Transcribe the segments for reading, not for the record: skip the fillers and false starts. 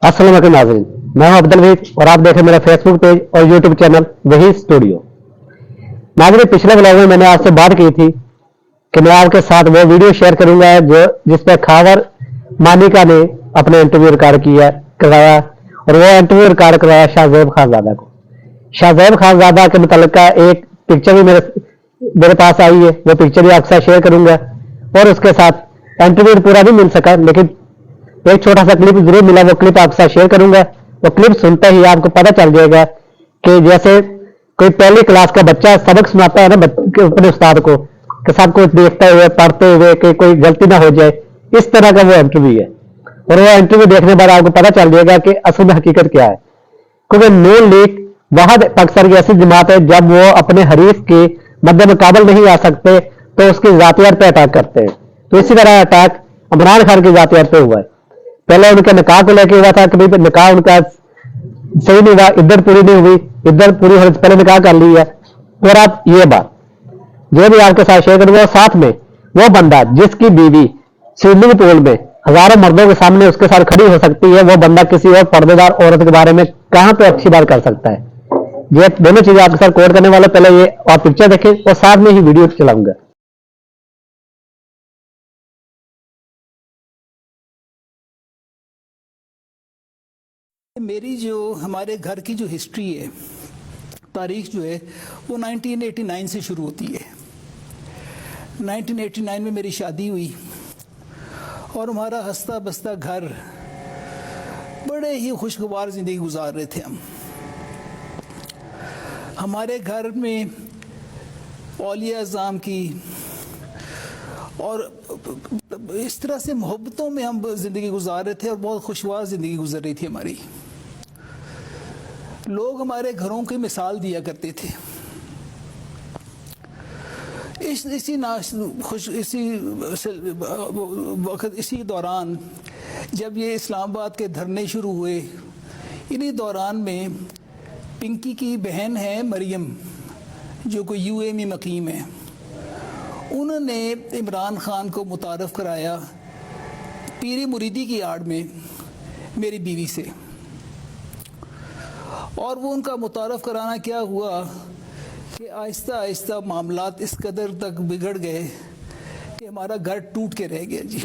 अस्सलाम वालेकुम नाज़रीन, मैं हूं अब्दुल वहीद और आप देख रहे हैं मेरा फेसबुक पेज और यूट्यूब चैनल वही स्टूडियो। नाज़रीन, पिछले ब्लॉग में मैंने आपसे बात की थी कि मैं आपके साथ वो वीडियो शेयर करूंगा जो जिसपे खावर मानिका ने अपने इंटरव्यू रिकॉर्ड करवाया और वो इंटरव्यू रिकॉर्ड करवाया शाहज़ैब खानज़ादा को। शाहज़ैब खानज़ादा के मुताल्लिक एक पिक्चर भी मेरे पास आई है, वो पिक्चर भी आपके साथ शेयर करूंगा और उसके साथ इंटरव्यू पूरा नहीं मिल सका लेकिन एक छोटा सा क्लिप जरूर मिला, वो क्लिप आपके साथ शेयर करूंगा। वो क्लिप सुनते ही आपको पता चल जाएगा कि जैसे कोई पहली क्लास का बच्चा सबक सुनाता है ना अपने उस्ताद को, कि सब कुछ देखते हुए पढ़ते हुए कि कोई गलती ना हो जाए, इस तरह का वो इंटरव्यू है। और वो इंटरव्यू देखने बाद आपको पता चल जाएगा कि असल में हकीकत क्या है। क्योंकि नून लीग वहाद पाकिस्तान की ऐसी जमात है, जब वो अपने हरीफ के मद्दे मुकाबल नहीं आ सकते तो उसकी जातियात पे अटैक करते हैं। तो इसी तरह अटैक इमरान खान की जातियात पे हुआ है। पहले उनके निकाह को लेके हुआ था कि भाई निकाह उनका सही नहीं हुआ, इद्दत पूरी नहीं हुई, इद्दत पूरी होने से पहले निकाह कर ली है। और आप ये बात जो भी आपके साथ शेयर करूंगा, साथ में वो बंदा जिसकी बीवी स्विमिंग पूल में हजारों मर्दों के सामने उसके साथ खड़ी हो सकती है, वो बंदा किसी और पर्देदार औरत के बारे में कहां पे अच्छी बात कर सकता है। ये दोनों चीजें आपके साथ कोट करने वाले, पहले ये और पिक्चर देखें और साथ में ही वीडियो चलाऊंगा। मेरी जो हमारे घर की जो हिस्ट्री है, तारीख जो है वो 1989 से शुरू होती है। 1989 में मेरी शादी हुई और हमारा हंसता बसता घर, बड़े ही खुशगवार ज़िंदगी गुजार रहे थे हम। हमारे घर में औलिया अज़ाम की और इस तरह से मोहब्बतों में हम ज़िंदगी गुजार रहे थे और बहुत खुशगवार ज़िंदगी गुजर रही थी हमारी। लोग हमारे घरों की मिसाल दिया करते थे। इसी दौरान जब ये इस्लामाबाद के धरने शुरू हुए, इन्हीं दौरान में पिंकी की बहन है मरियम, जो कोई यूए में मकीम है, उन्होंने इमरान खान को मुतारफ़ कराया पीरी मुरीदी की आड़ में मेरी बीवी से। और वो उनका मुतारफ़ कराना क्या हुआ कि आहिस्ता आहिस्ता मामलात इस कदर तक बिगड़ गए कि हमारा घर टूट के रह गया जी,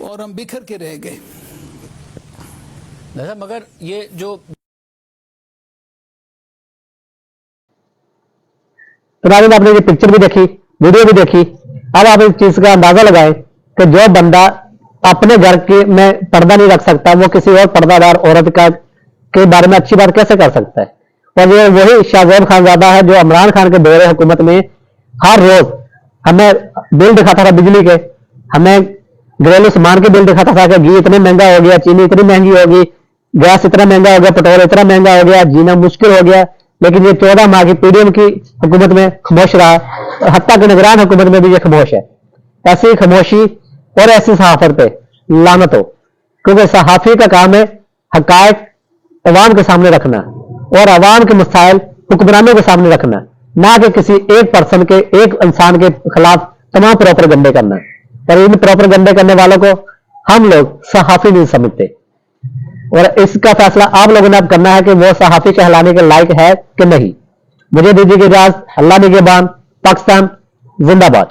और हम बिखर के रह गए। मगर ये जो तो आपने ये पिक्चर भी देखी, वीडियो भी देखी, अब आप इस चीज का अंदाजा लगाएं कि जो बंदा अपने घर के में पर्दा नहीं रख सकता, वो किसी और पर्दादार औरत का के बारे में अच्छी बात कैसे कर सकता है। और ये वही शाहज़ैब खानज़ादा है जो इमरान खान के दौरे हुकूमत में हर रोज हमें बिल दिखाता था बिजली के, हमें घरेलू सामान के बिल दिखाता था कि घी इतने महंगा हो गया, चीनी इतनी महंगी होगी, गैस इतना महंगा हो गया, पेट्रोल इतना महंगा हो गया, जीना मुश्किल हो गया। लेकिन ये 14 माह की पीडीएम की हुकूमत में खामोश रहा, हत्ता के निगरान हुकूमत में भी ये खामोश है। ऐसी खामोशी और ऐसी सहाफत पे लानत हो, क्योंकि सहाफी का काम है हकायक अवाम के सामने रखना और अवाम के मसाइल हुक्मरानों के सामने रखना, ना कि किसी एक पर्सन के, एक इंसान के खिलाफ तमाम प्रोपेगेंडे करना। और इन प्रोपेगेंडे करने वालों को हम लोग सहाफी नहीं समझते और इसका फैसला आप लोगों ने अब करना है कि वो सहाफी कहलाने के लायक है कि नहीं। मुझे दीजिए इजाजत। अल्लाह निगहबान। पाकिस्तान जिंदाबाद।